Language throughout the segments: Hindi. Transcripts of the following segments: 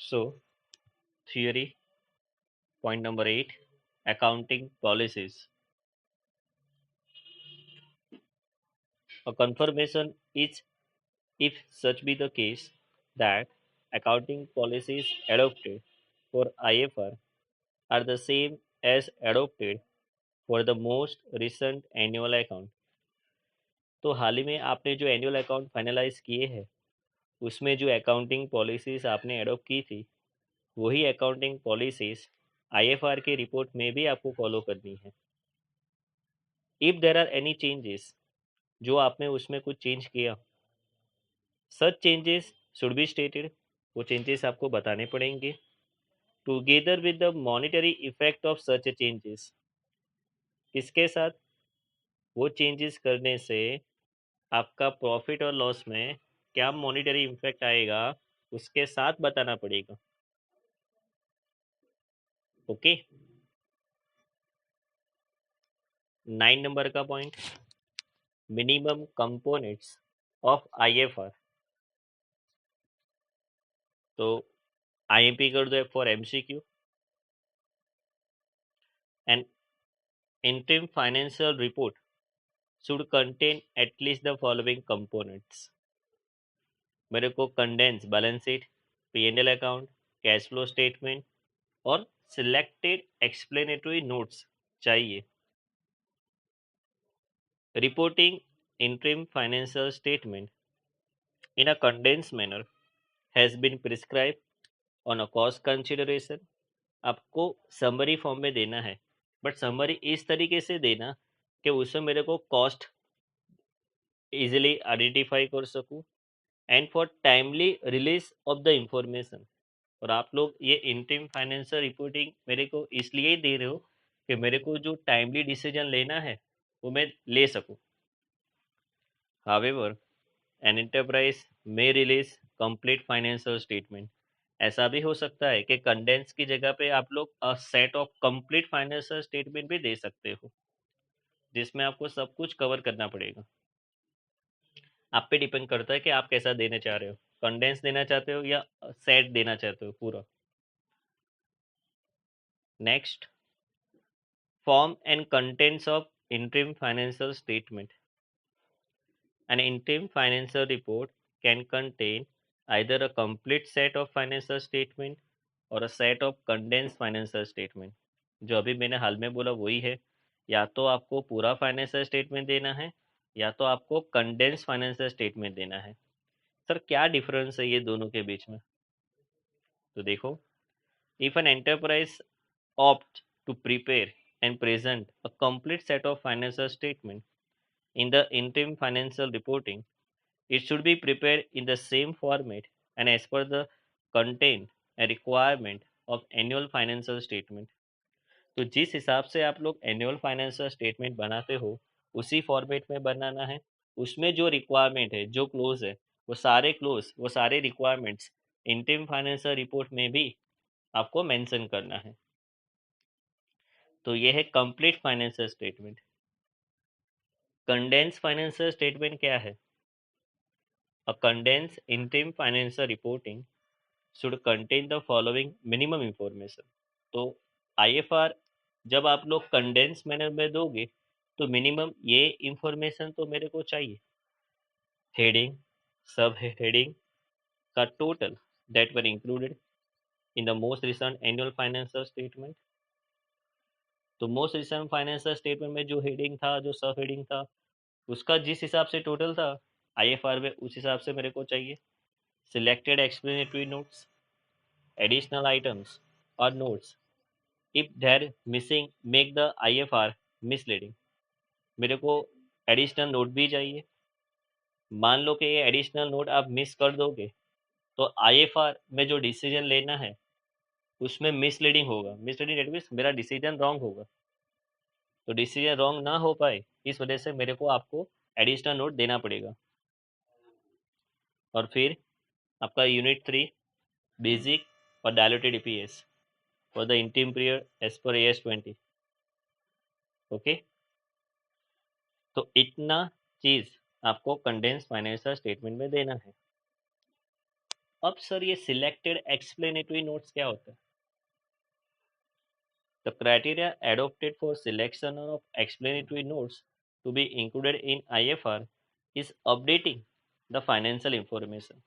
So, theory point number 8, accounting policies. A confirmation is if such be the case that accounting policies adopted for IFR are the same as adopted for the most recent annual account. तो हाल ही में आपने जो एनुअल अकाउंट फाइनलाइज किए हैं उसमें जो अकाउंटिंग पॉलिसीज आपने एडॉप्ट की थी वही अकाउंटिंग पॉलिसीज आईएफआर के रिपोर्ट में भी आपको फॉलो करनी है। If there are any changes जो आपने उसमें कुछ चेंज किया, such changes should be stated, वो चेंजेस आपको बताने पड़ेंगे together with the monetary effect of such changes. किसके साथ? वो चेंजेस करने से आपका प्रॉफिट और लॉस में क्या मॉनिटरी इफेक्ट आएगा उसके साथ बताना पड़ेगा। ओके। 9 नंबर का point, minimum components of IFR. तो आईएमपी कर दो for MCQ. An interim financial report should contain at least the following components। मेरे को condense balance sheet, PNL account, cash flow statement और सिलेक्टेड एक्सप्लेनेटरी नोट्स चाहिए। Reporting interim financial statement in a condensed manner has been prescribed on a cost consideration। आपको समरी फॉर्म में देना है, बट समरी इस तरीके से देना कि उसमें मेरे को कॉस्ट इजीली आइडेंटिफाई कर सकूं and for timely release of the information. और आप लोग ये इंटीम फाइनेंशियल रिपोर्टिंग मेरे को इसलिए ही दे रहे हो कि मेरे को जो टाइमली डिसीजन लेना है वो मैं ले सकूं। However an enterprise may release complete financial statement. ऐसा भी हो सकता है कि कंडेंस की जगह पे आप लोग a set of complete financial statement भी दे सकते हो जिसमें आपको सब कुछ कवर करना पड़ेगा। आप पे डिपेंड करता है कि आप कैसा देना चाह रहे हो, कंडेंस देना चाहते हो या सेट देना चाहते हो पूरा। Next, form and contents of interim financial statement. An interim financial report can contain either a complete set of financial statement or a set of condensed financial statement। जो अभी मैंने हाल में बोला वही है, या तो आपको पूरा फाइनेंशियल स्टेटमेंट देना है या तो आपको कंडेंस फाइनेंशियल स्टेटमेंट देना है। सर क्या डिफरेंस है ये दोनों के बीच में? तो देखो, if an enterprise opt to prepare and present a complete set of financial statement in the interim financial reporting, it should be prepared in the same format and as per the content and requirement of annual financial statement। तो जिस हिसाब से आप लोग एनुअल फाइनेंशियल स्टेटमेंट बनाते हो उसी फॉर्मेट में बनाना है। उसमें जो रिक्वायरमेंट है, जो क्लोज है, वो सारे रिक्वायरमेंट्स इंटीम फाइनेंशियल रिपोर्ट में भी आपको मेंशन करना है। तो ये है complete financial statement. Condense financial statement क्या है? A condense interim financial reporting should contain the following minimum information. तो आईएफआर जब आप लोग कंडेंस मैनर में दोगे तो मिनिमम ये इंफॉर्मेशन तो मेरे को चाहिए। हेडिंग, सब हेडिंग का total that were included in the most recent annual financial statement. तो मोस्ट रिसेंट फाइनेंशियल स्टेटमेंट में जो हेडिंग था, जो सब हेडिंग था, उसका जिस हिसाब से टोटल था आईएफआर में उस हिसाब से मेरे को चाहिए। Selected explanatory notes, additional items और notes if they're missing make the IFR misleading. मेरे को एडिशनल नोट भी चाहिए। मान लो कि ये एडिशनल नोट आप मिस कर दोगे तो आईएफआर में जो डिसीजन लेना है उसमें मिसलीडिंग होगा। मिसलीडिंग दैट मीन्स मेरा डिसीजन रॉन्ग होगा। तो डिसीजन रॉन्ग ना हो पाए इस वजह से मेरे को आपको एडिशनल नोट देना पड़ेगा। और फिर आपका यूनिट 3, बेसिक और diluted EPS for the interim period as per AS 20। Okay, तो इतना चीज आपको कंडेंस फाइनेंशियल स्टेटमेंट में देना है। अब सर ये सिलेक्टेड एक्सप्लेनेटरी नोट्स क्या होता है? The criteria adopted for selection of explanatory notes to be included in IFR is updating the financial information.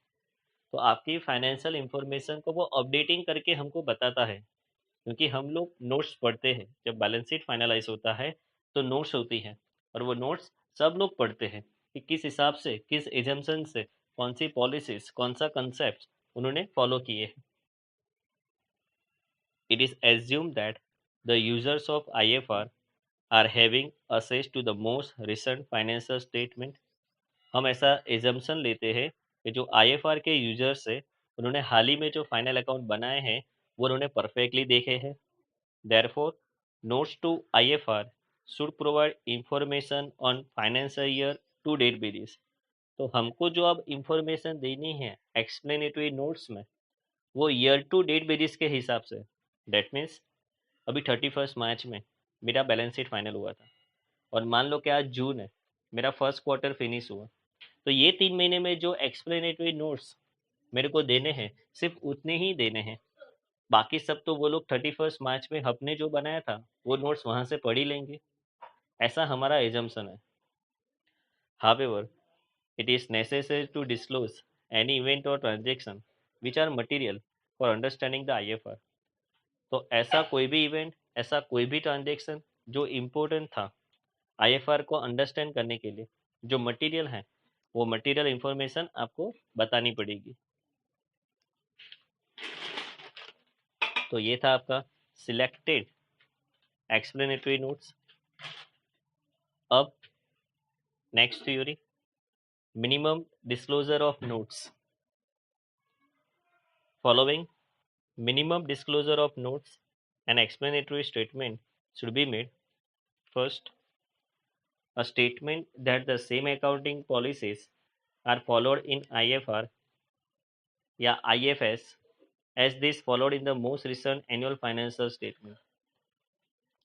तो आपकी फाइनेंशियल इंफॉर्मेशन को वो अपडेटिंग करके हमको बताता है, क्योंकि हम लोग नोट्स पढ़ते हैं जब बैलेंस शीट फाइनलाइज होता है तो नोट्स होती है, और वो नोट्स सब लोग पढ़ते हैं कि किस हिसाब से, किस एजम्पशन से, कौन सी पॉलिसीज, कौन सा कंसेप्ट उन्होंने फॉलो किए हैं. It is assumed that the users of IFR are having access to the most recent financial statement. हम ऐसा एजम्पशन लेते हैं कि जो IFR के यूजर्स है उन्होंने हाल ही में जो फाइनल अकाउंट बनाए हैं वो उन्होंने परफेक्टली देखे हैं. Therefore, notes to IFR should provide information on financial year to date basis. तो हमको जो अब इंफॉर्मेशन देनी है एक्सप्लेनेटरी नोट्स में वो ईयर टू डेट बेसिस के हिसाब से. डेट मीन्स अभी 31 मार्च में मेरा बैलेंस शीट फाइनल हुआ था, और मान लो कि आज जून है, मेरा फर्स्ट क्वार्टर फिनिश हुआ, तो ये 3 महीने में जो एक्सप्लेनेटरी नोट्स मेरे को देने हैं सिर्फ उतने ही देने हैं. बाकी सब तो वो लोग 31 मार्च में हमने जो बनाया था वो नोट्स वहाँ से पढ़ ही लेंगे. ऐसा हमारा एजम्पशन है. However, it is necessary to disclose any event or transaction which are material for understanding the IFR. तो ऐसा कोई भी इवेंट, ऐसा कोई भी ट्रांजेक्शन जो इम्पोर्टेंट था आईएफआर को अंडरस्टैंड करने के लिए, जो मटेरियल है, वो मटेरियल इंफॉर्मेशन आपको बतानी पड़ेगी. तो ये था आपका सिलेक्टेड एक्सप्लेनेटरी नोट्स. अब next theory, minimum disclosure of notes. Following minimum disclosure of notes and explanatory statement should be made. First, a statement that the same accounting policies are followed in IFR या IFS as this followed in the most recent annual financial statement.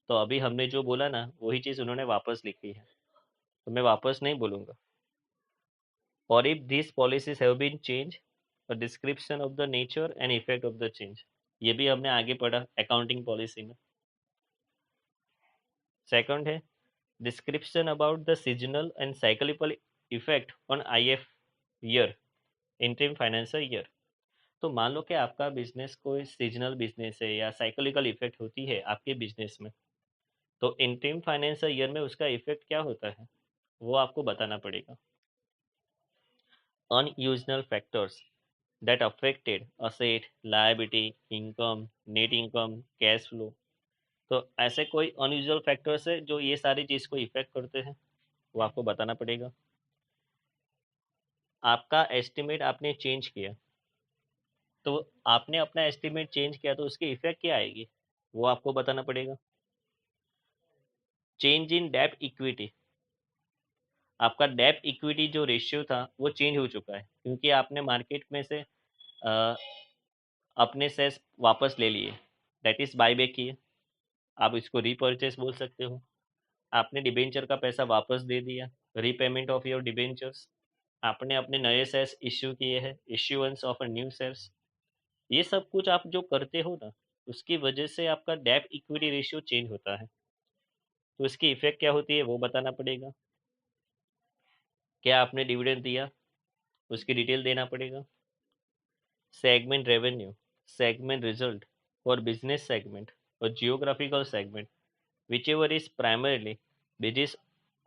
तो अभी हमने जो बोला ना वही चीज़ उन्होंने वापस लिखी है, तो मैं वापस नहीं बोलूँगा. और if these policies have been changed, a description of the nature and effect of the change. ये भी हमने आगे पढ़ा अकाउंटिंग पॉलिसी में. सेकंड है description about the seasonal and cyclical effect on IF year, interim financial year. तो मान लो कि आपका बिजनेस कोई सीजनल बिजनेस है या साइक्लिकल इफेक्ट होती है आपके बिजनेस में, तो इंटरिम फाइनेंशियल ईयर में उसका इफेक्ट क्या होता है वो आपको बताना पड़ेगा. Unusual factors that affected asset, liability, income, net income, cash flow. तो ऐसे कोई अनयूजुअल फैक्टर्स है जो ये सारी चीज़ को इफेक्ट करते हैं, वो आपको बताना पड़ेगा. आपका एस्टिमेट आपने चेंज किया, तो आपने अपना एस्टिमेट चेंज किया तो उसकी इफेक्ट क्या आएगी वो आपको बताना पड़ेगा. चेंज इन डेब्ट इक्विटी. आपका डेब्ट इक्विटी जो रेशियो था वो चेंज हो चुका है, क्योंकि आपने मार्केट में से अ, अपने शेयर्स वापस ले लिए, दैट इज बाय बैक किए. आप इसको रीपर्चेस बोल सकते हो. आपने डिबेंचर का पैसा वापस दे दिया, रीपेमेंट ऑफ योर डिबेंचर्स. आपने अपने नए शेयर्स इश्यू किए हैं, issuance of a new shares. ये सब कुछ आप जो करते हो ना उसकी वजह से आपका डेब्ट इक्विटी रेशियो चेंज होता है, तो इसकी इफेक्ट क्या होती है वो बताना पड़ेगा. क्या आपने डिविडेंड दिया उसकी डिटेल देना पड़ेगा. Segment revenue, segment result for business segment और geographical segment whichever is primarily basis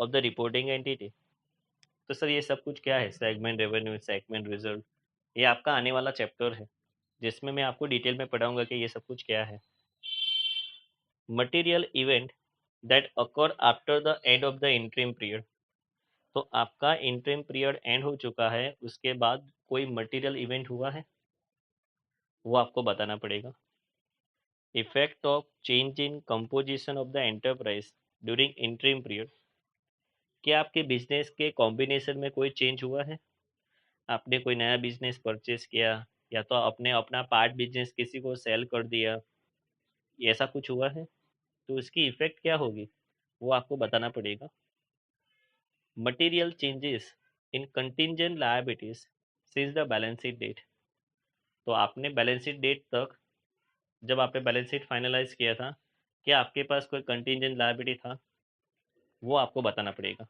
of the reporting entity. तो सर ये सब कुछ क्या है सेगमेंट रेवेन्यू, सेगमेंट रिजल्ट? ये आपका आने वाला चैप्टर है जिसमें मैं आपको डिटेल में पढ़ाऊंगा कि ये सब कुछ क्या है. Material event that occur after the end of the interim period. तो आपका इंटरिम पीरियड एंड हो चुका है, उसके बाद कोई मटेरियल इवेंट हुआ है वो आपको बताना पड़ेगा. Effect of change in composition of the enterprise during interim period. क्या आपके बिजनेस के कॉम्बिनेशन में कोई चेंज हुआ है? आपने कोई नया बिजनेस परचेज किया, या तो आपने अपना पार्ट बिजनेस किसी को सेल कर दिया, ऐसा कुछ हुआ है तो उसकी इफेक्ट क्या होगी वो आपको बताना पड़ेगा. Material changes in contingent liabilities since the balance sheet date. तो आपने बैलेंस शीट डेट तक, जब आपने बैलेंस शीट फाइनलाइज किया था, क्या आपके पास कोई कंटीजेंट लायबिलिटी था, वो आपको बताना पड़ेगा।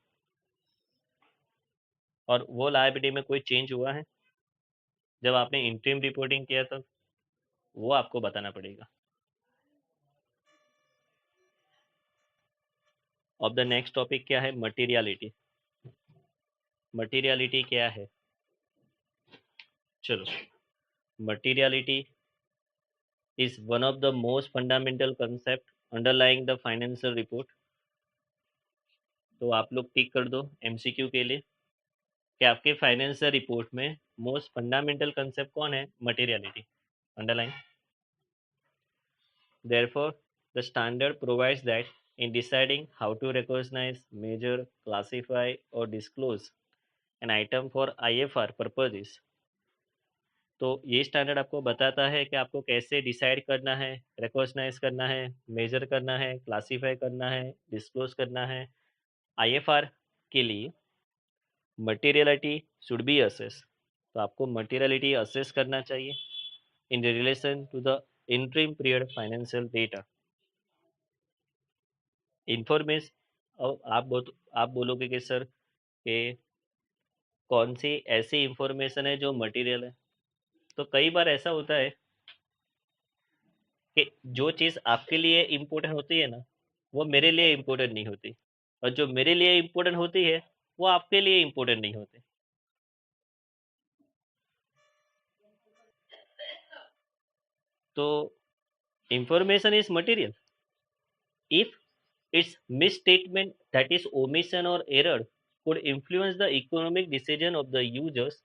और वो लायबिलिटी में कोई चेंज हुआ है जब आपने इंटरिम रिपोर्टिंग किया था, वो आपको बताना पड़ेगा। अब द नेक्स्ट टॉपिक क्या है, मटीरियलिटी। मटीरियलिटी क्या है, चलो। Materiality is one of the most fundamental concept underlying the financial report। तो आप लोग टिक कर दो एमसीक्यू के लिए कि आपके फाइनेंशियल रिपोर्ट में मोस्ट फंडामेंटल कंसेप्ट कौन है, materiality. Underline. Therefore the standard provides that in deciding how to recognize, measure, classify or disclose an item for IFR purposes, तो ये स्टैंडर्ड आपको बताता है कि आपको कैसे डिसाइड करना है, रिकॉग्नाइज करना है, मेजर करना है, क्लासीफाई करना है, डिस्क्लोज करना है। आईएफआर के लिए मटेरियलिटी शुड बी असेस, तो आपको मटेरियलिटी असेस करना चाहिए in relation to the interim period financial data information. और आप बोलोगे कि सर कि कौन सी ऐसी इंफॉर्मेशन है जो मटेरियल है। तो कई बार ऐसा होता है कि जो चीज़ आपके लिए इम्पोर्टेंट होती है ना, वो मेरे लिए इम्पोर्टेंट नहीं होती, और जो मेरे लिए इम्पोर्टेंट होती है वो आपके लिए इम्पोर्टेंट नहीं होती। तो information is material if its misstatement, that is omission or error, could influence the economic decision of the users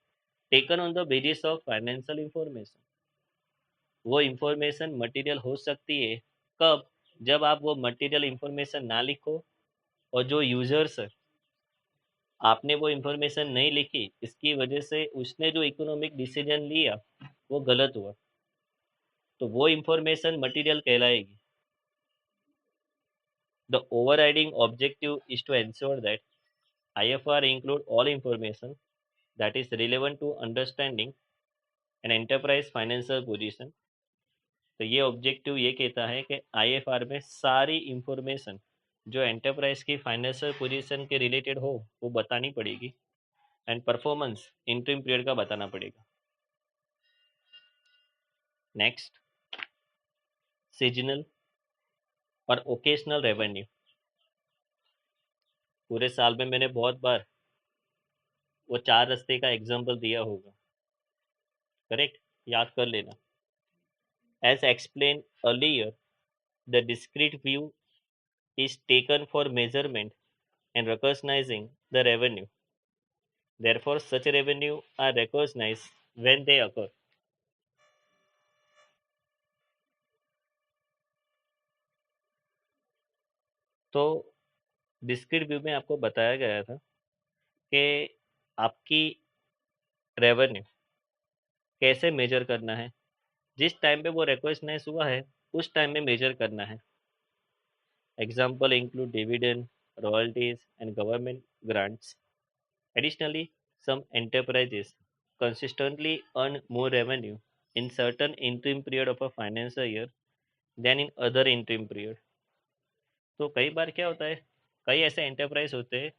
taken on the basis of financial information। वो इंफॉर्मेशन मटेरियल हो सकती है कब, जब आप वो मटेरियल इंफॉर्मेशन ना लिखो, और जो यूजर्स है, आपने वो इंफॉर्मेशन नहीं लिखी, इसकी वजह से उसने जो इकोनॉमिक डिसीजन लिया वो गलत हुआ, तो वो इंफॉर्मेशन मटेरियल कहलाएगी। The overriding objective is to ensure that IFR include all information that is relevant to understanding an enterprise financial position। तो ये ऑब्जेक्टिव ये कहता है कि IFR में सारी इंफॉर्मेशन जो एंटरप्राइज की फाइनेंशियल पोजीशन के रिलेटेड हो वो बतानी पड़ेगी, एंड परफॉर्मेंस इंटरिम पीरियड का बताना पड़ेगा। नेक्स्ट, सीजनल और ओकेशनल रेवेन्यू। पूरे साल में मैंने बहुत बार वो चार रास्ते का एग्जाम्पल दिया होगा, करेक्ट, याद कर लेना। As explain earlier, the discrete view is taken for measurement and recognizing the revenue. Therefore, such revenue are recognized when they occur। तो डिस्क्रीट व्यू में आपको बताया गया था कि आपकी रेवेन्यू कैसे मेजर करना है, जिस टाइम पे वो रिकॉग्नाइज हुआ है उस टाइम में मेजर करना है। Example include dividend, royalties and government grants. Additionally, some enterprises consistently earn more revenue in certain interim period of a financial year than in other interim period। तो कई बार क्या होता है, कई ऐसे एंटरप्राइज होते हैं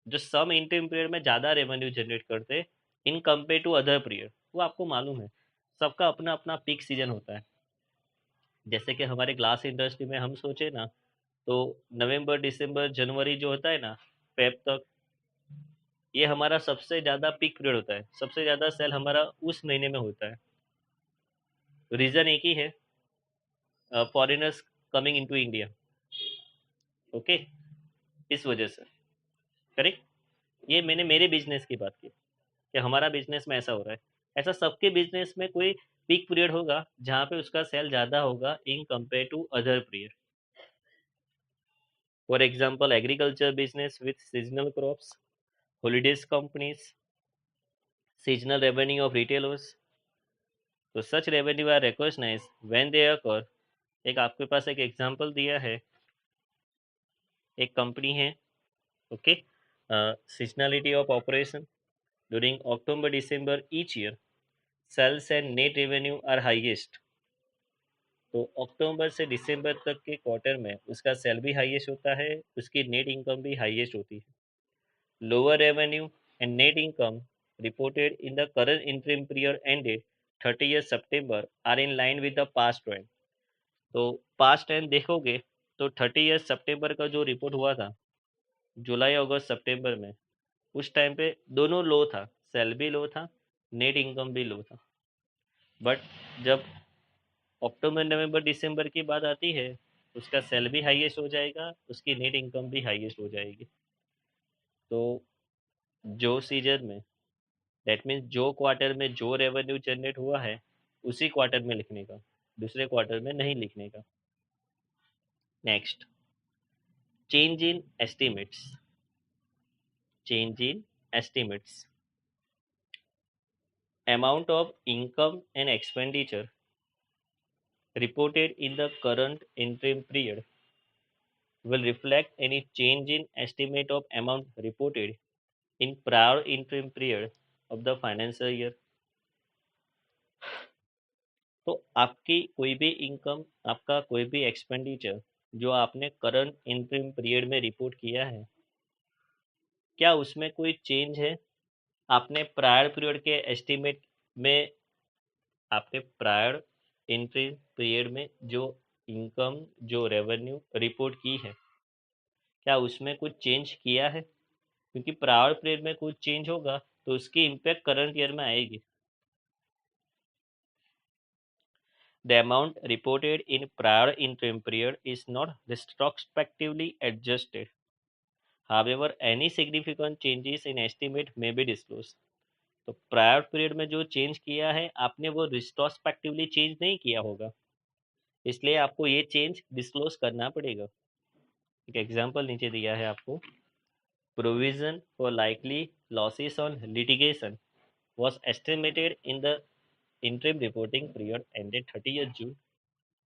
जो सम इंटरिम पीरियड में ज़्यादा रेवेन्यू जनरेट करते हैं in compare to other period. वो आपको मालूम है, सबका अपना अपना पीक सीजन होता है। जैसे कि हमारे ग्लास इंडस्ट्री में हम सोचे ना, तो नवंबर दिसंबर जनवरी जो होता है ना, फेब तक, ये हमारा सबसे ज़्यादा पीक पीरियड होता है, सबसे ज़्यादा सेल हमारा उस महीने में होता है। रीज़न एक ही है, foreigners coming into India. Okay, इस वजह से, करेक्ट। ये मैंने मेरे बिजनेस की बात की कि हमारा बिजनेस में ऐसा हो रहा है। ऐसा सबके बिजनेस में कोई पीक पीरियड होगा जहाँ पे उसका सेल ज़्यादा होगा in compare to other period. For example agriculture business with seasonal crops, holidays companies, seasonal revenue of retailers. तो such revenue are recognize when they occur. एक आपके पास एक एग्जांपल दिया है, एक कंपनी है, okay, seasonality of operation during October December each year, sales and net revenue are highest. तो अक्टूबर से दिसंबर तक के क्वार्टर में उसका सेल भी हाईएस्ट होता है, उसकी नेट इनकम भी हाईएस्ट होती है। Lower revenue and net income reported in the current interim period ended 30th सितंबर are in line with the past trend. तो पास्ट ट्रेंड देखोगे तो 30th सितंबर का जो रिपोर्ट हुआ था जुलाई अगस्त सितंबर में, उस टाइम पे दोनों लो था, सेल भी लो था, नेट इनकम भी लो था। बट जब अक्टूबर नवंबर दिसंबर की बात आती है, उसका सेल भी हाईएस्ट हो जाएगा, उसकी नेट इनकम भी हाईएस्ट हो जाएगी। तो जो सीजन में, दैट मीन्स जो क्वार्टर में जो रेवेन्यू जनरेट हुआ है उसी क्वार्टर में लिखने का, दूसरे क्वार्टर में नहीं लिखने का। Next, change in estimates. Change in estimates, amount of income and expenditure reported in the current interim period will reflect any change in estimate of amount reported in prior interim period of the financial year। तो आपकी कोई भी इनकम, आपका कोई भी एक्सपेंडिचर जो आपने करंट इंटरिम पीरियड में रिपोर्ट किया है, क्या उसमें कोई चेंज है? आपने प्रायर पीरियड के एस्टिमेट में, आपने प्रायर इंटरिम पीरियड में जो इनकम, जो रेवेन्यू रिपोर्ट की है, क्या उसमें कुछ चेंज किया है? क्योंकि प्रायर पीरियड में कुछ चेंज होगा तो उसकी इम्पैक्ट करंट ईयर में आएगी। The amount reported in prior interim period is not retrospectively adjusted. However, any significant changes in estimate may be disclosed. तो प्रायर पीरियड में जो चेंज किया है आपने, वो रिट्रोस्पेक्टिवली चेंज नहीं किया होगा, इसलिए आपको ये चेंज डिस्क्लोज करना पड़ेगा। एक एग्जांपल नीचे दिया है आपको। Provision for likely losses on litigation was estimated in the interim reporting period ended 30th June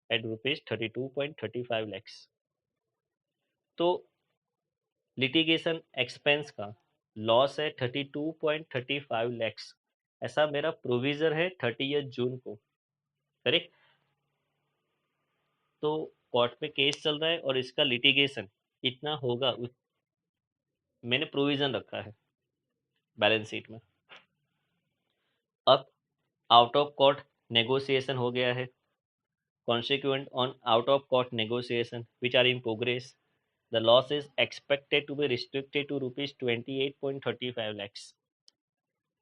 at rupees 32.35 lakhs। तो लिटिगेशन एक्सपेंस का लॉस है 32.35 लैक्स, ऐसा मेरा प्रोविजन है 30th जून को, करेक्ट। तो कोर्ट में केस चल रहा है और इसका लिटिगेशन इतना होगा, मैंने प्रोविजन रखा है बैलेंस शीट में। अब आउट ऑफ कोर्ट नेगोशिएशन हो गया है, consequent on out of court negotiation which are in progress, the loss is expected to be restricted to rupees 28.35 lakhs।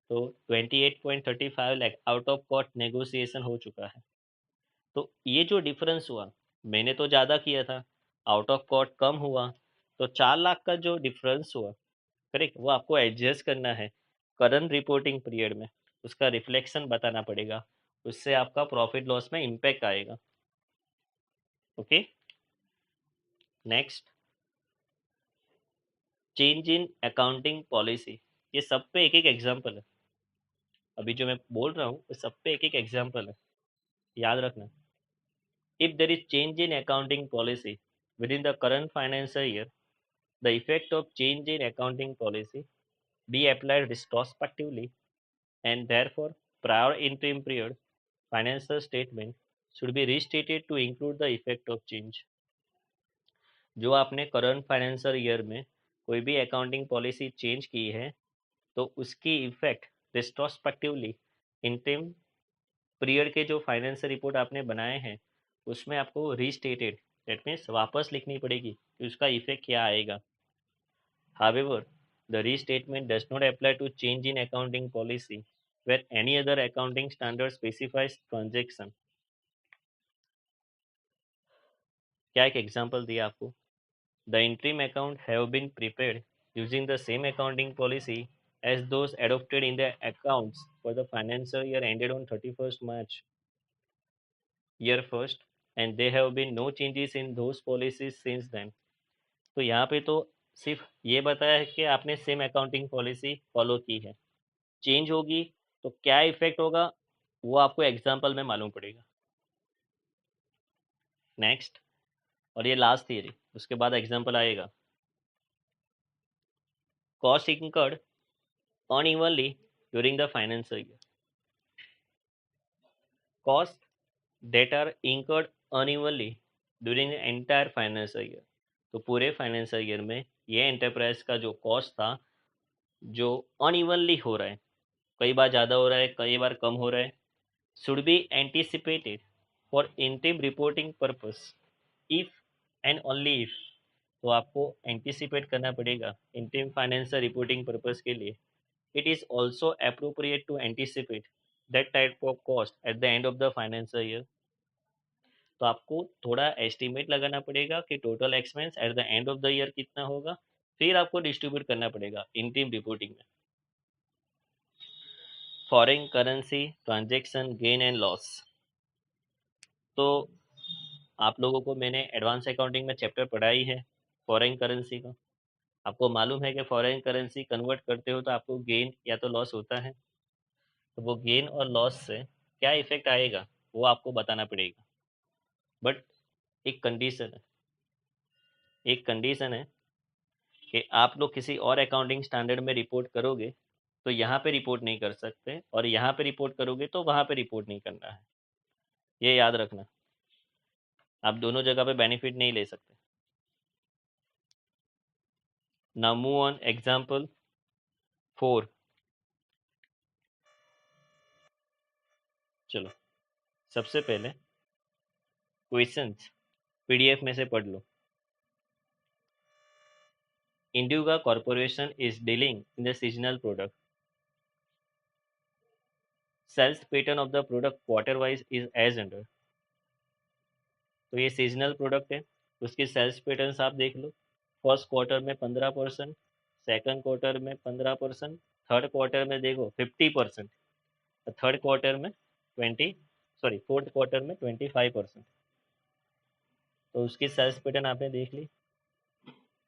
तो 28.35 lakh out of court negotiation हो चुका है। तो ये जो डिफरेंस हुआ, मैंने तो ज़्यादा किया था, आउट ऑफ कोर्ट कम हुआ, तो 4 लाख का जो डिफरेंस हुआ, करेक्ट, वो आपको एडजस्ट करना है करंट रिपोर्टिंग पीरियड में, उसका रिफ्लेक्शन बताना पड़ेगा, उससे आपका प्रॉफिट लॉस में इम्पैक्ट आएगा। Okay, next, change in accounting policy. ये सब पे एक एक एग्जाम्पल है, अभी जो मैं बोल रहा हूँ सब पे एक एक एग्जाम्पल है, याद रखना। If there is change in accounting policy within the current financial year, the effect of change in accounting policy be applied retrospectively and therefore prior interim period financial statement should be restated to include the effect of change. जो आपने करंट फाइनेंशियल ईयर में कोई भी अकाउंटिंग पॉलिसी चेंज की है, तो उसकी इफेक्ट रिट्रोस्पेक्टिवली इंटरिम पीरियड के जो फाइनेंशियल रिपोर्ट आपने बनाए हैं उसमें आपको रीस्टेटेड, दैट मीन्स वापस लिखनी पड़ेगी कि उसका इफेक्ट क्या आएगा। However, the restatement does not apply to change in accounting policy where any other accounting standard specifies transaction। क्या एक एग्जांपल दिया आपको। The interim account have been prepared using the same accounting policy as those adopted in the accounts for the financial year ended on 31st March year first, and there have been no changes in those policies since then। तो यहाँ पे तो सिर्फ ये बताया है कि आपने सेम अकाउंटिंग पॉलिसी फॉलो की है, चेंज होगी तो क्या इफेक्ट होगा वो आपको एग्जाम्पल में मालूम पड़ेगा। नेक्स्ट, और ये लास्ट थियरी, उसके बाद एग्जाम्पल आएगा। Cost incurred unevenly during the financial year। costs that are incurred unevenly during the entire financial year। तो पूरे फाइनेंशियल ईयर में ये एंटरप्राइज का जो कॉस्ट था, जो अनइवनली हो रहा है, कई बार ज़्यादा हो रहा है, कई बार कम हो रहा है, should be anticipated for interim reporting purpose if and only if। तो आपको एंटिसिपेट करना पड़ेगा इंटीम फाइनेंशियल रिपोर्टिंग पर्पस के लिए। It is also appropriate to anticipate that type of cost at the end of the financial year. तो आपको थोड़ा एस्टिमेट लगाना पड़ेगा कि total expense at the end of the year कितना होगा, फिर आपको डिस्ट्रीब्यूट करना पड़ेगा इंटीम रिपोर्टिंग में। Foreign currency transaction gain and loss. तो आप लोगों को मैंने एडवांस अकाउंटिंग में चैप्टर पढ़ाई है फॉरेन करेंसी का। आपको मालूम है कि फॉरेन करेंसी कन्वर्ट करते हो तो आपको गेन या तो लॉस होता है। तो वो गेन और लॉस से क्या इफेक्ट आएगा वो आपको बताना पड़ेगा। बट एक कंडीशन है, एक कंडीशन है कि आप लोग किसी और अकाउंटिंग स्टैंडर्ड में रिपोर्ट करोगे तो यहाँ पे रिपोर्ट नहीं कर सकते, और यहाँ पे रिपोर्ट करोगे तो वहाँ पे रिपोर्ट नहीं करना है। ये याद रखना, आप दोनों जगह पे बेनिफिट नहीं ले सकते। Now move on example 4। चलो सबसे पहले क्वेश्चंस पीडीएफ में से पढ़ लो। Indigo Corporation is dealing in the seasonal product. Sales pattern of the product quarter wise is as under। तो ये सीजनल प्रोडक्ट है, उसके सेल्स पैटर्न्स आप देख लो। फर्स्ट क्वार्टर में 15%, सेकंड क्वार्टर में 15%, थर्ड क्वार्टर में देखो 50%, थर्ड क्वार्टर में 20, सॉरी फोर्थ क्वार्टर में 25%। तो उसकी सेल्स पैटर्न आपने देख ली।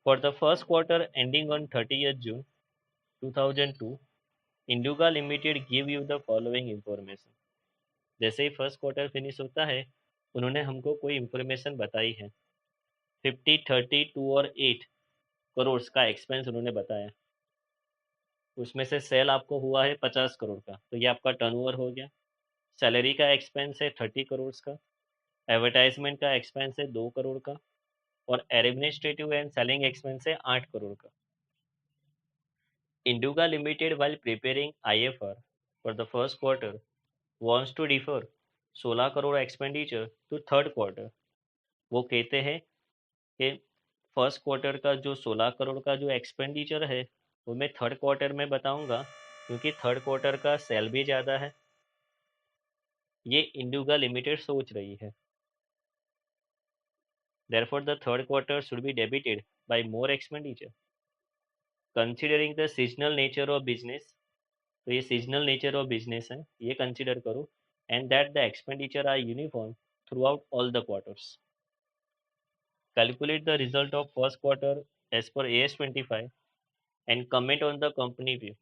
For the first quarter ending on 30th June 2002, इंडुगा limited give you the following information. जैसे ही फर्स्ट क्वार्टर फिनिश होता है, उन्होंने हमको कोई इंफॉर्मेशन बताई है। 50, 30, 2 और 8 करोड़ का एक्सपेंस उन्होंने बताया। उसमें से सेल आपको हुआ है 50 करोड़ का, तो ये आपका टर्नओवर हो गया। सैलरी का एक्सपेंस है 30 करोड़ का, एडवर्टाइजमेंट का एक्सपेंस है 2 करोड़ का, और एडमिनिस्ट्रेटिव एंड सेलिंग एक्सपेंस है 8 करोड़ का। इंडुगा limited while preparing IFR for the first quarter wants to defer 16 crore expenditure to third quarter. वो कहते हैं कि फर्स्ट क्वार्टर का जो 16 करोड़ का जो एक्सपेंडिचर है वो मैं थर्ड क्वार्टर में बताऊंगा, क्योंकि थर्ड क्वार्टर का सेल भी ज़्यादा है। ये इंडुगा लिमिटेड सोच रही है। Therefore, the third quarter should be debited by more expenditure. Considering the seasonal nature of business, तो ये सीजनल नेचर ऑफ बिजनेस है, ये कंसिडर करो, and that the expenditure are uniform throughout all the quarters. Calculate the result of first quarter as per AS25 and comment on the company view।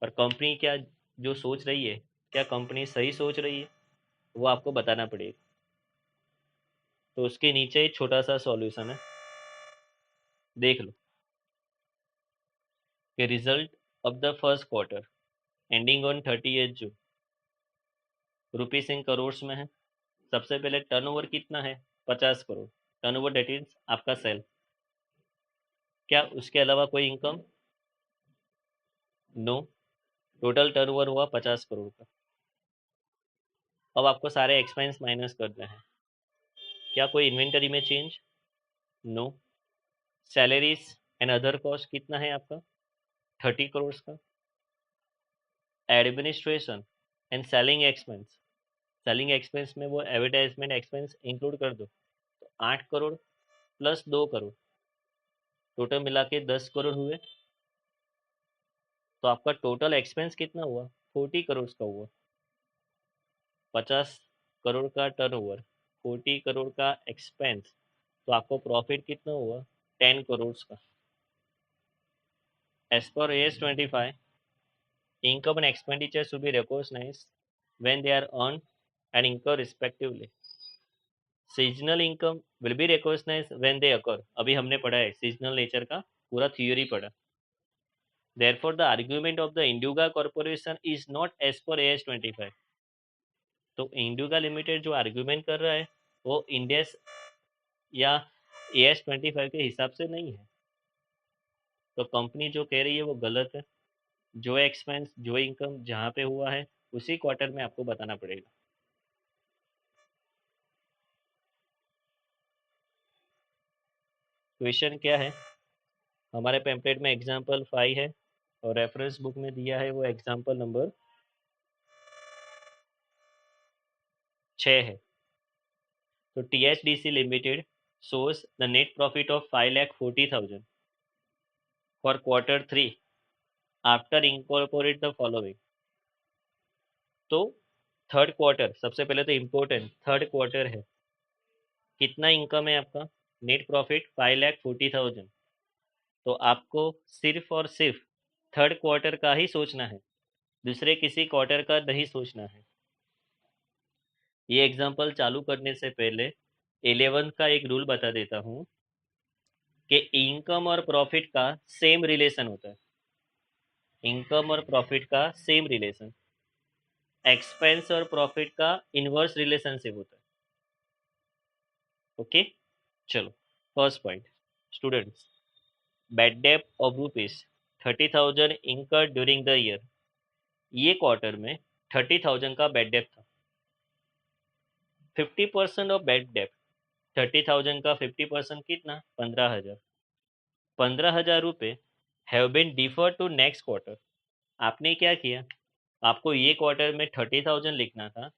और कंपनी क्या जो सोच रही है, क्या कंपनी सही सोच रही है, वो आपको बताना पड़ेगा। तो उसके नीचे एक छोटा सा सॉल्यूशन है, देख लो कि result of the first quarter ending on 30th June rupees in crore में है। सबसे पहले टर्नओवर कितना है, 50 करोड़। टर्नओवर डेट इज आपका सेल। क्या उसके अलावा कोई इनकम? नो। टोटल टर्नओवर हुआ 50 करोड़ का। अब आपको सारे एक्सपेंस माइनस करने हैं। क्या कोई इन्वेंटरी में change? No. Salaries and other cost कितना है आपका, 30 करोड़ का। Administration and selling expense, selling expense में वो एडवर्टाइजमेंट एक्सपेंस इंक्लूड कर दो, तो 8 करोड़ प्लस 2 करोड़, टोटल मिला के 10 करोड़ हुए। तो आपका टोटल एक्सपेंस कितना हुआ, 40 करोड़ का हुआ। 50 करोड़ का टर्नओवर, 40 करोड़ का एक्सपेंस, तो आपको प्रॉफिट कितना हुआ, 10 करोड़ का। As per AS25, income and expenditure should be recognized when they are earned and incurred respectively। Seasonal income will be recognized when they occur। अभी हमने पढ़ा है सीजनल नेचर का पूरा थ्योरी पढ़ा। Therefore, the argument of the Induga Corporation is not as per AS25। तो इंडिका लिमिटेड जो आर्ग्यूमेंट कर रहा है वो इंडेस या AS25 के हिसाब से नहीं है। तो कंपनी जो कह रही है वो गलत है। जो एक्सपेंस जो इनकम जहाँ पे हुआ है उसी क्वार्टर में आपको बताना पड़ेगा। क्वेश्चन क्या है? हमारे पैम्पलेट में एग्जाम्पल 5 है और रेफरेंस बुक में दिया है वो एग्जाम्पल नंबर 6 है। तो THDC limited shows the net profit of 5,40,000 for quarter 3 after incorporate the following। तो थर्ड क्वार्टर, सबसे पहले तो इम्पोर्टेंट थर्ड क्वार्टर है। कितना इनकम है आपका? Net profit 5,40,000। तो आपको सिर्फ और सिर्फ थर्ड क्वार्टर का ही सोचना है, दूसरे किसी क्वार्टर का नहीं सोचना है। ये एग्जांपल चालू करने से पहले 11 का एक रूल बता देता हूँ कि इनकम और प्रॉफिट का सेम रिलेशन होता है। इनकम और प्रॉफिट का सेम रिलेशन, एक्सपेंस और प्रॉफिट का इनवर्स रिलेशनशिप होता है। ओके, चलो first point students, bad debt of ₹30,000 incurred during the year. ये क्वार्टर में 30,000 का बैड डेट था। 50% ऑफ बैड डेट, 30,000 का 50% कितना? 15,000। 15,000 रुपये have been deferred to next quarter. आपने क्या किया? आपको ये क्वार्टर में 30,000 लिखना था,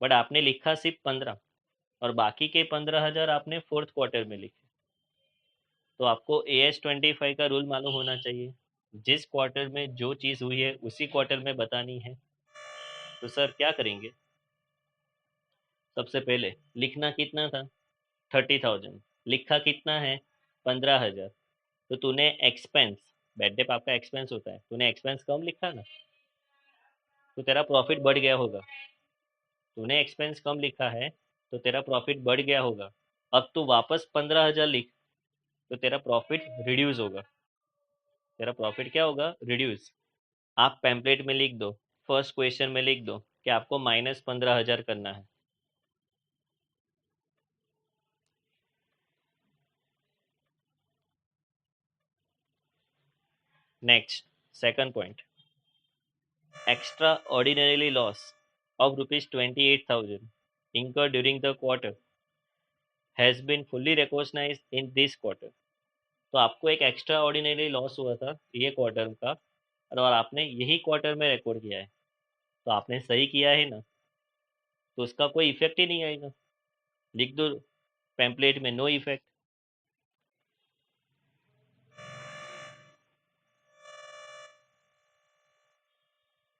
बट आपने लिखा सिर्फ 15 और बाकी के 15,000 आपने फोर्थ क्वार्टर में लिखे। तो आपको AS25 का रूल मालूम होना चाहिए, जिस क्वार्टर में जो चीज़ हुई है उसी क्वार्टर में बतानी है। तो सर क्या करेंगे? सबसे पहले लिखना कितना था? 30,000। लिखा कितना है? 15,000। तो तूने एक्सपेंस, बैड डेट आपका एक्सपेंस होता है, तूने एक्सपेंस कम लिखा ना, तो तेरा प्रॉफिट बढ़ गया होगा। तूने एक्सपेंस कम लिखा है तो तेरा प्रॉफिट बढ़ गया होगा। अब तू वापस 15,000 लिख तो तेरा प्रॉफिट रिड्यूस होगा। तेरा प्रॉफिट क्या होगा? रिड्यूस। आप पैम्पलेट में लिख दो, फर्स्ट क्वेश्चन में लिख दो कि आपको -15,000 करना है। Next, second point, extra ordinarily loss of ₹28,000 incurred during the quarter has been fully recognized in this quarter। तो आपको एक एक्स्ट्रा ऑर्डिनरी लॉस हुआ था ये क्वार्टर का, और आपने यही क्वार्टर में रिकॉर्ड किया है। तो आपने सही किया है ना, तो उसका कोई इफेक्ट ही नहीं आएगा। लिख दो पैम्पलेट में no effect.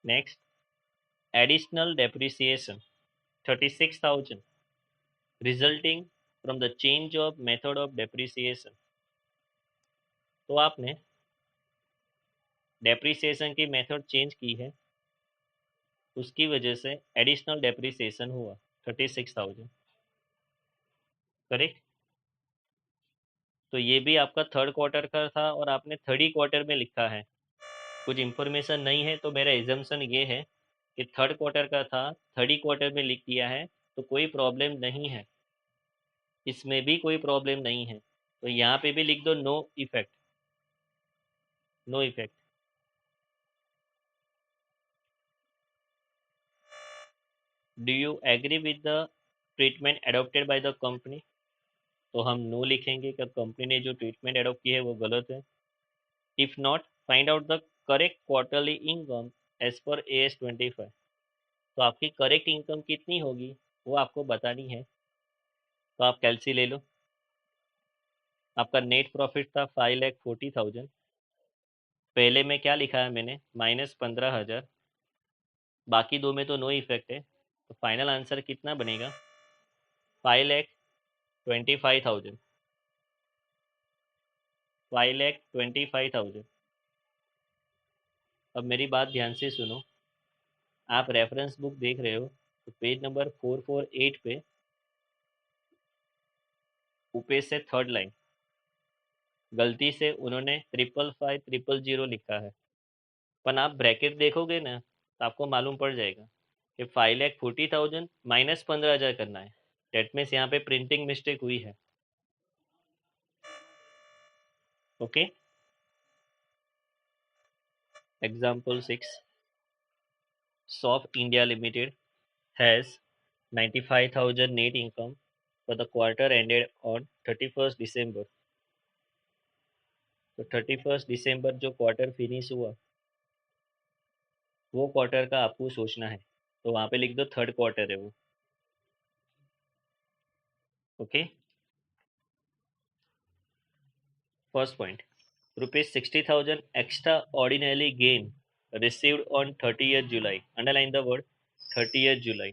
Next, additional depreciation 36,000 resulting from the change of method of depreciation. तो आपने डेप्रिसिएशन की मेथड चेंज की है, उसकी वजह से एडिशनल डेप्रिसिएशन हुआ 36,000। करेक्ट? तो ये भी आपका थर्ड क्वार्टर का था और आपने थर्ड ही क्वार्टर में लिखा है। कुछ इन्फॉर्मेशन नहीं है तो मेरा एजम्पशन ये है कि थर्ड क्वार्टर का था, थर्ड ही क्वार्टर में लिख दिया है, तो कोई प्रॉब्लम नहीं है, इसमें भी कोई प्रॉब्लम नहीं है। तो यहाँ पे भी लिख दो no effect, no effect. Do you agree with the treatment adopted by the company? तो हम नो लिखेंगे कि कंपनी ने जो ट्रीटमेंट एडोप्ट की है वो गलत है। If not, find out the correct quarterly income as per AS25। तो आपकी करेक्ट इनकम कितनी होगी वो आपको बतानी है। तो आप कैलसी ले लो। आपका नेट प्रॉफिट था 5,40,000। पहले में क्या लिखा है मैंने? -15,000। बाकी दो में तो नो इफेक्ट है, तो फाइनल आंसर कितना बनेगा? 5,25,000। 5,25,000। अब मेरी बात ध्यान से सुनो। आप रेफरेंस बुक देख रहे हो तो पेज नंबर 448 पे ऊपर से थर्ड लाइन, गलती से उन्होंने 555,000 लिखा है। पर आप ब्रैकेट देखोगे ना तो आपको मालूम पड़ जाएगा कि 5,40,000 माइनस 15,000 करना है। डेट मीन्स यहाँ पे प्रिंटिंग मिस्टेक हुई है। Okay, example 6, soft India limited has 95,000 net income for the quarter ended on 31st December। तो 31st दिसंबर जो क्वार्टर फिनिश हुआ, वो क्वार्टर का आपको सोचना है। तो वहां पे लिख दो थर्ड क्वार्टर है वो। Okay, first point, ₹60,000 extraordinary gain received on 30th July। Underline the word 30th July।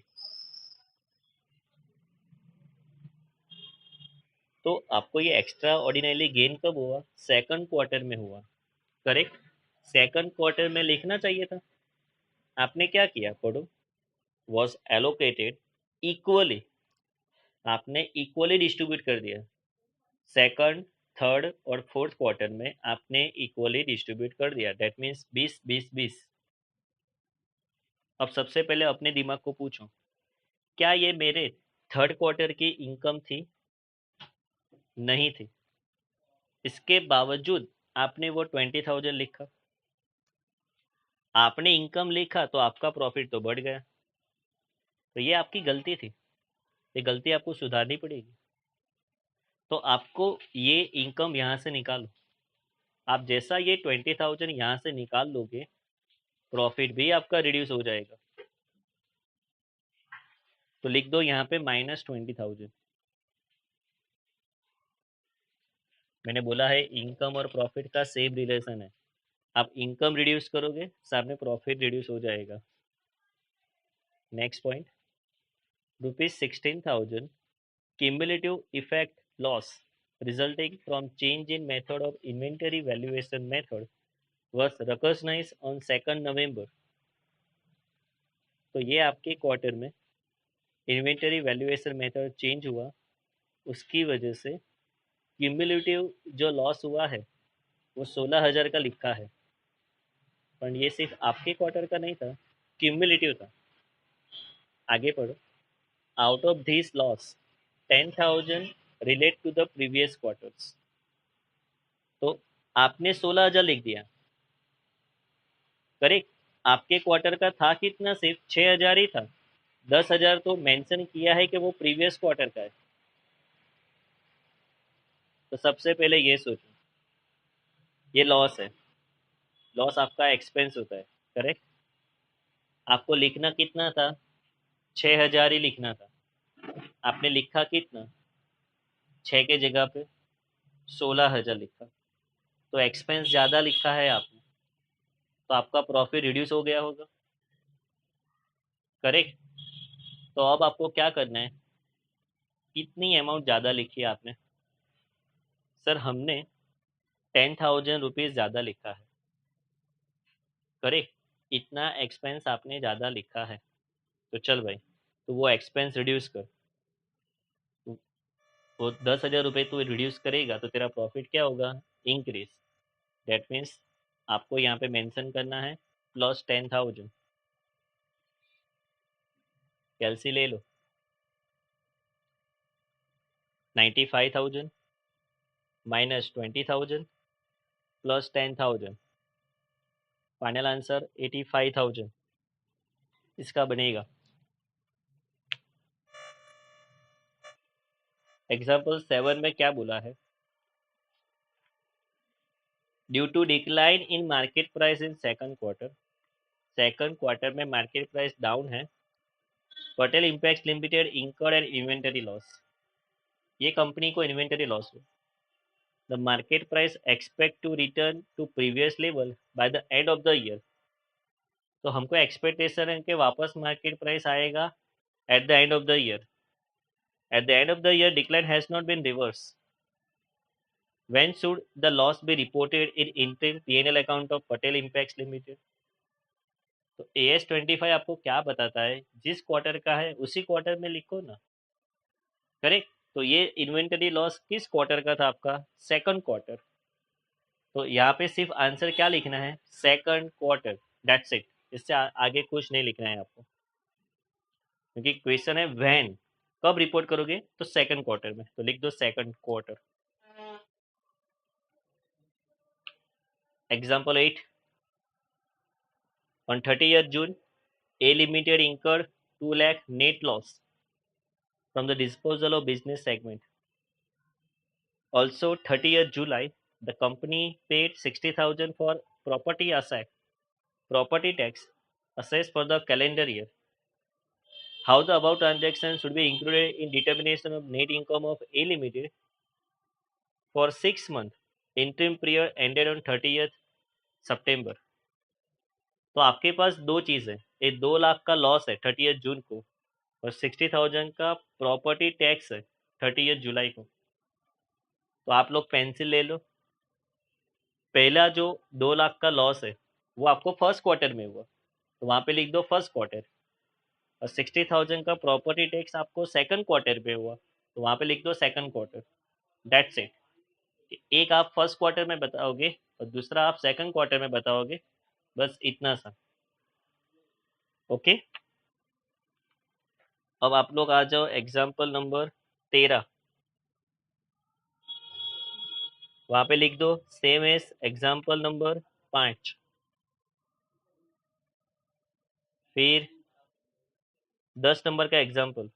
तो आपको ये एक्स्ट्रा ऑर्डिनरी गेन कब हुआ? सेकंड क्वार्टर में हुआ। करेक्ट, सेकंड क्वार्टर में लिखना चाहिए था। आपने क्या किया? पढ़ो, वॉज एलोकेटेड इक्वली, आपने इक्वली डिस्ट्रीब्यूट कर दिया। सेकंड, थर्ड और फोर्थ क्वार्टर में आपने इक्वली डिस्ट्रीब्यूट कर दिया। That means 20 20 20। अब सबसे पहले अपने दिमाग को पूछो, क्या ये मेरे थर्ड क्वार्टर की इनकम थी? नहीं थी। इसके बावजूद आपने वो 20,000 लिखा। आपने इनकम लिखा तो आपका प्रॉफिट तो बढ़ गया। तो ये आपकी गलती थी, ये गलती आपको सुधारनी पड़ेगी। तो आपको ये इनकम यहाँ से निकालो। आप जैसा ये 20,000 यहाँ से निकाल लोगे, प्रॉफिट भी आपका रिड्यूस हो जाएगा। तो लिख दो यहाँ पे -20,000। मैंने बोला है इनकम और प्रॉफिट का सेम रिलेशन है। आप इनकम रिड्यूस करोगे, सामने प्रॉफिट रिड्यूस हो जाएगा। Next point, ₹16,000 cumulative effect loss resulting from change in method of inventory valuation method was recognized on 2nd November। तो ये आपके क्वार्टर में इन्वेंटरी वैल्यूएशन मेथड चेंज हुआ, उसकी वजह से क्यूमुलेटिव जो लॉस हुआ है वो 16,000 का लिखा है। पर ये सिर्फ आपके क्वार्टर का नहीं था, क्यूमुलेटिव था। आगे पढ़ो, out of this loss 10,000 relate to the previous quarters. तो आपने 16,000 लिख दिया। करेक्ट, आपके क्वार्टर का था कितना? सिर्फ 6,000 ही था। 10,000 तो मेंशन किया है कि वो प्रीवियस क्वार्टर का है। तो सबसे पहले ये सोचो, ये लॉस है। लॉस आपका एक्सपेंस होता है। करेक्ट, आपको लिखना कितना था? 6,000 ही लिखना था। आपने लिखा कितना? 6 के जगह पे 16,000 लिखा। तो एक्सपेंस ज़्यादा लिखा है आपने, तो आपका प्रॉफिट रिड्यूस हो गया होगा। करेक्ट, तो अब आपको क्या करना है? कितनी अमाउंट ज़्यादा लिखी है आपने? सर हमने 10,000 रुपीज़ ज़्यादा लिखा है। करेक्ट, इतना एक्सपेंस आपने ज़्यादा लिखा है। तो चल भाई, तो वो एक्सपेंस रिड्यूस कर। तो वो 10,000 रुपये तू रिड्यूस करेगा तो तेरा प्रॉफिट क्या होगा? इंक्रीज। दैट मीन्स आपको यहाँ पे मेंशन करना है +10,000। कैलसी ले लो, 95,000 -20,000 +10,000, फाइनल आंसर 85,000 इसका बनेगा। एग्जाम्पल 7 में क्या बोला है? Due to decline in market price in second quarter में मार्केट प्राइस डाउन है। Patel impact limited incurred an inventory loss. ये कंपनी को इन्वेंटरी लॉस हो। The market price expect to return to previous level by the end of the year. तो हमको एक्सपेक्टेशन है कि वापस मार्केट प्राइस आएगा at the end of the year. At the end of the year decline has not been reverse. When should the loss be reported in interim P&L account of Patel Impacts Limited? तो AS25 आपको क्या बताता है? जिस क्वार्टर का है उसी क्वार्टर में लिखो ना। करेक्ट, तो ये इन्वेंटरी लॉस किस क्वार्टर का था आपका? Second quarter. तो यहाँ पे सिर्फ आंसर क्या लिखना है? Second quarter. दैट्स इट, इससे आगे कुछ नहीं लिखना है आपको। क्योंकि क्वेश्चन है व्हेन, कब रिपोर्ट करोगे, तो सेकंड क्वार्टर में, तो लिख दो second quarter. Example 8, on 30th June, A Limited incurred 2 lakh net loss from the disposal of business segment. Also, 30th July, the company paid 60,000 for property tax assessed for the calendar year. How the above transactions should be included in determination of net income of A Limited for 6 months. Interim period ended on 30th September. तो आपके पास दो चीज़ है, एक 2 लाख का लॉस है 30th जून को, और 60,000 का प्रॉपर्टी टैक्स है 30th जुलाई को। तो आप लोग पेंसिल ले लो। पहला जो 2 लाख का लॉस है वो आपको फर्स्ट क्वार्टर में हुआ, तो वहां पे लिख दो फर्स्ट क्वार्टर। और 60,000 का प्रॉपर्टी टैक्स आपको सेकंड क्वार्टर पे हुआ, तो वहां पे लिख दो सेकंड क्वार्टर। That's it. एक आप फर्स्ट क्वार्टर में बताओगे और दूसरा आप सेकंड क्वार्टर में बताओगे, बस इतना सा। ओके, अब आप लोग आ जाओ एग्जाम्पल नंबर 13। वहां पे लिख दो सेम एज एग्जाम्पल नंबर 5। फिर 10 नंबर का example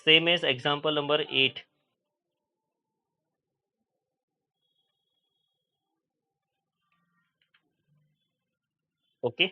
same as example number 8। Okay,